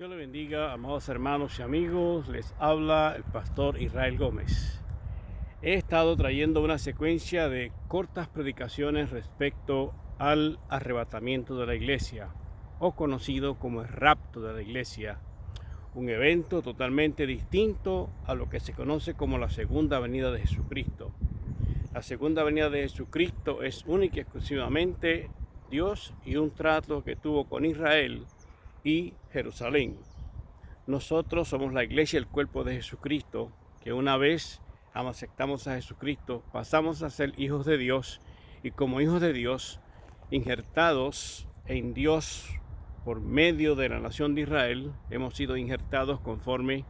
Dios le bendiga, amados hermanos y amigos. Les habla el pastor Israel Gómez. He estado trayendo una secuencia de cortas predicaciones respecto al arrebatamiento de la iglesia, o conocido como el rapto de la iglesia, un evento totalmente distinto a lo que se conoce como la segunda venida de Jesucristo. La segunda venida de Jesucristo es única y exclusivamente Dios y un trato que tuvo con Israel y Jerusalén. Nosotros somos la iglesia, el cuerpo de Jesucristo, que una vez aceptamos a Jesucristo, pasamos a ser hijos de Dios, y como hijos de Dios, injertados en Dios por medio de la nación de Israel, hemos sido injertados conforme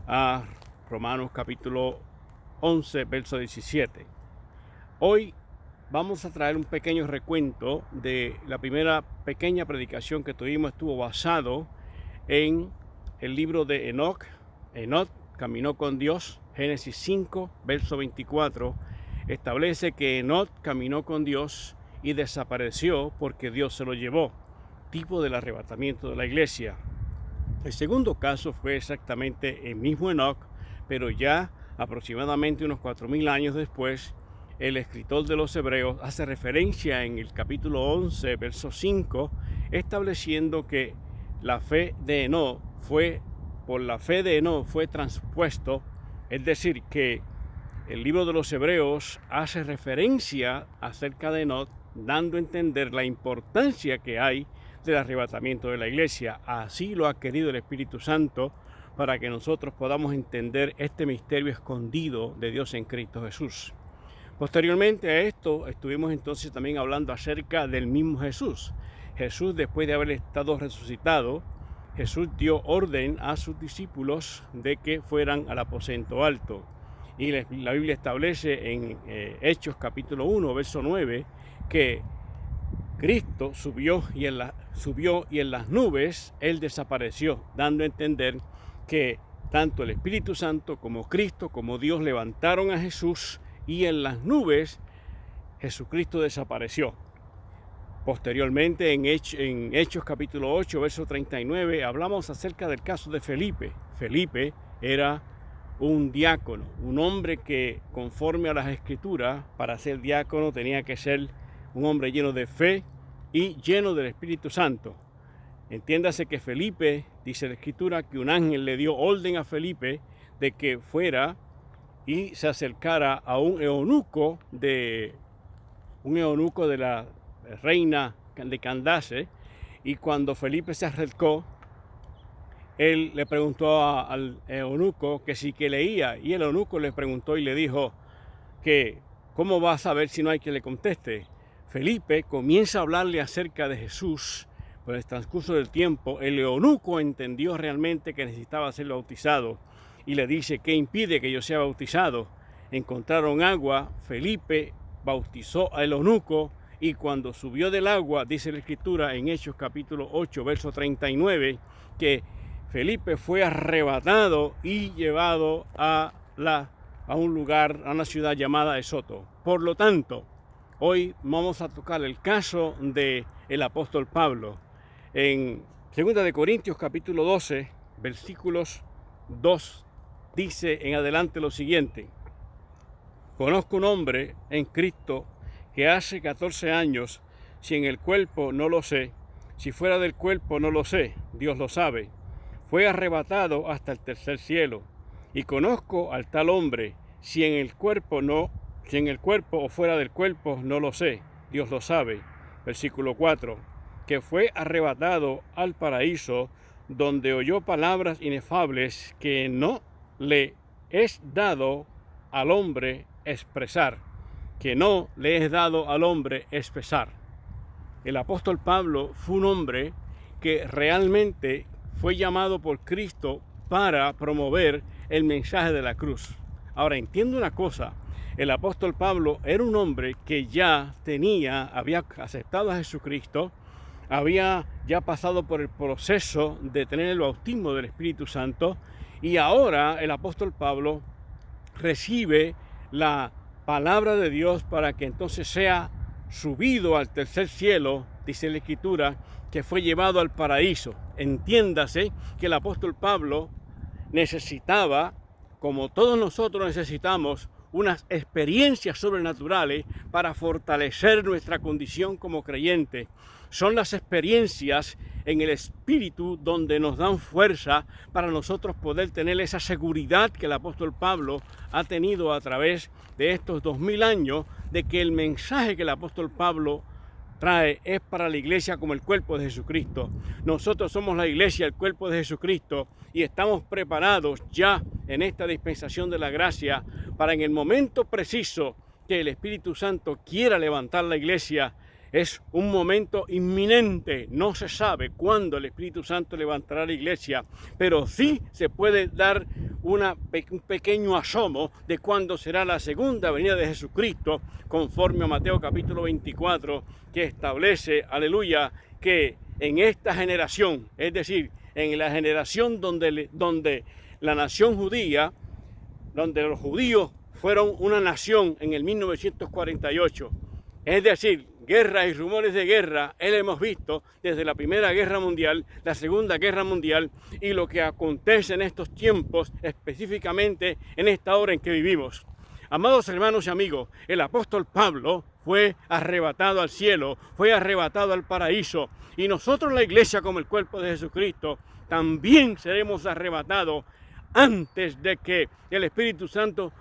a Romanos capítulo 11, verso 17. Hoy vamos a traer un pequeño recuento de la primera pequeña predicación que tuvimos. Estuvo basado en el libro de Enoc. Enoc caminó con Dios. Génesis 5, verso 24, establece que Enoc caminó con Dios y desapareció porque Dios se lo llevó, tipo del arrebatamiento de la iglesia. El segundo caso fue exactamente el mismo Enoc, pero ya aproximadamente unos 4000 años después. El escritor de los Hebreos hace referencia en el capítulo 11, verso 5, estableciendo que la fe de Enoc por la fe de Enoc fue transpuesto, es decir, que el libro de los Hebreos hace referencia acerca de Enoc, dando a entender la importancia que hay del arrebatamiento de la iglesia. Así lo ha querido el Espíritu Santo, para que nosotros podamos entender este misterio escondido de Dios en Cristo Jesús. Posteriormente a esto, estuvimos entonces también hablando acerca del mismo Jesús. Jesús, después de haber estado resucitado, Jesús dio orden a sus discípulos de que fueran al aposento alto. Y la Biblia establece en Hechos capítulo 1, verso 9, que Cristo subió y en las nubes Él desapareció, dando a entender que tanto el Espíritu Santo como Cristo, como Dios, levantaron a Jesús, y en las nubes Jesucristo desapareció. Posteriormente, en Hechos capítulo 8, verso 39, hablamos acerca del caso de Felipe. Felipe era un diácono, un hombre que, conforme a las Escrituras, para ser diácono tenía que ser un hombre lleno de fe y lleno del Espíritu Santo. Entiéndase que Felipe, dice la Escritura, que un ángel le dio orden a Felipe de que fuera y se acercara a un eunuco de la reina de Candace. Y cuando Felipe se acercó, él le preguntó al eunuco que sí que leía, y el eunuco le preguntó y le dijo que ¿cómo va a saber si no hay quien le conteste? Felipe comienza a hablarle acerca de Jesús. Por el transcurso del tiempo, el eunuco entendió realmente que necesitaba ser bautizado y le dice: ¿qué impide que yo sea bautizado? Encontraron agua, Felipe bautizó al eunuco, y cuando subió del agua, dice la Escritura en Hechos capítulo 8, verso 39, que Felipe fue arrebatado y llevado a un lugar, a una ciudad llamada Esoto. Por lo tanto, hoy vamos a tocar el caso del apóstol Pablo. En 2 de Corintios capítulo 12, versículos 2, dice en adelante lo siguiente: conozco un hombre en Cristo que hace 14 años, si en el cuerpo no lo sé, si fuera del cuerpo no lo sé, Dios lo sabe, fue arrebatado hasta el tercer cielo. Y conozco al tal hombre, si en el cuerpo o fuera del cuerpo no lo sé, Dios lo sabe. Versículo 4, que fue arrebatado al paraíso, donde oyó palabras inefables que no le es dado al hombre expresar. El apóstol Pablo fue un hombre que realmente fue llamado por Cristo para promover el mensaje de la cruz. Ahora, entiendo una cosa: el apóstol Pablo era un hombre que había aceptado a Jesucristo, había ya pasado por el proceso de tener el bautismo del Espíritu Santo, y ahora el apóstol Pablo recibe la palabra de Dios para que entonces sea subido al tercer cielo. Dice la Escritura que fue llevado al paraíso. Entiéndase que el apóstol Pablo necesitaba, como todos nosotros necesitamos, unas experiencias sobrenaturales para fortalecer nuestra condición como creyente. Son las experiencias en el Espíritu donde nos dan fuerza para nosotros poder tener esa seguridad que el apóstol Pablo ha tenido a través de estos 2000 años, de que el mensaje que el apóstol Pablo trae es para la iglesia como el cuerpo de Jesucristo. Nosotros somos la iglesia, el cuerpo de Jesucristo, y estamos preparados ya en esta dispensación de la gracia para, en el momento preciso que el Espíritu Santo quiera levantar la iglesia. Es un momento inminente, no se sabe cuándo el Espíritu Santo levantará la iglesia, pero sí se puede dar un pequeño asomo de cuándo será la segunda venida de Jesucristo, conforme a Mateo capítulo 24, que establece, aleluya, que en esta generación, es decir, en la generación donde la nación judía, donde los judíos fueron una nación en el 1948, es decir, guerra y rumores de guerra, hemos visto desde la Primera Guerra Mundial, la Segunda Guerra Mundial y lo que acontece en estos tiempos, específicamente en esta hora en que vivimos. Amados hermanos y amigos, el apóstol Pablo fue arrebatado al cielo, fue arrebatado al paraíso, y nosotros, la iglesia como el cuerpo de Jesucristo, también seremos arrebatados antes de que el Espíritu Santo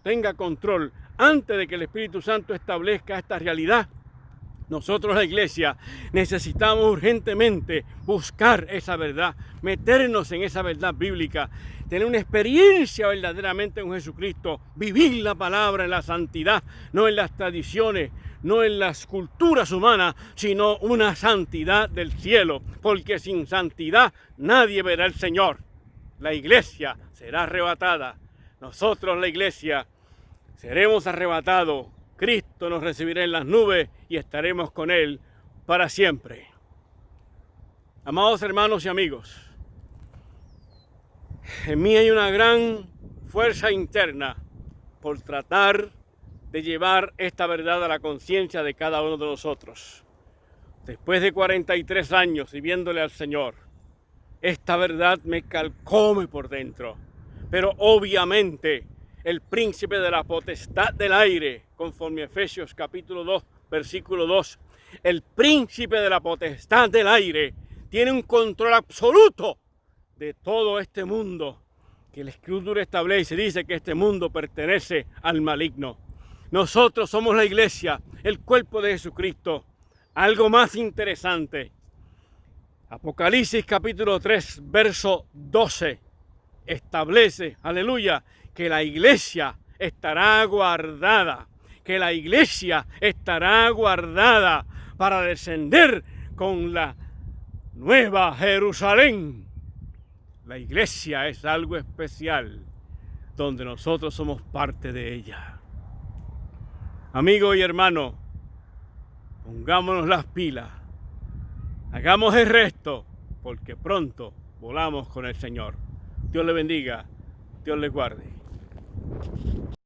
tenga control, antes de que el Espíritu Santo establezca esta realidad. Nosotros, la iglesia, necesitamos urgentemente buscar esa verdad, meternos en esa verdad bíblica, tener una experiencia verdaderamente con Jesucristo, vivir la palabra en la santidad, no en las tradiciones, no en las culturas humanas, sino una santidad del cielo, porque sin santidad nadie verá al Señor. La iglesia será arrebatada. Nosotros, la iglesia, seremos arrebatados. Cristo nos recibirá en las nubes y estaremos con Él para siempre. Amados hermanos y amigos, en mí hay una gran fuerza interna por tratar de llevar esta verdad a la conciencia de cada uno de nosotros. Después de 43 años sirviéndole al Señor, esta verdad me carcome por dentro. Pero obviamente el príncipe de la potestad del aire, conforme a Efesios capítulo 2, versículo 2, el príncipe de la potestad del aire tiene un control absoluto de todo este mundo, que la Escritura establece, dice que este mundo pertenece al maligno. Nosotros somos la iglesia, el cuerpo de Jesucristo. Algo más interesante, Apocalipsis capítulo 3, verso 12, establece, aleluya, que la iglesia estará guardada, para descender con la nueva Jerusalén. La iglesia es algo especial, donde nosotros somos parte de ella. Amigo y hermano, pongámonos las pilas, hagamos el resto, porque pronto volamos con el Señor. Dios le bendiga, Dios le guarde.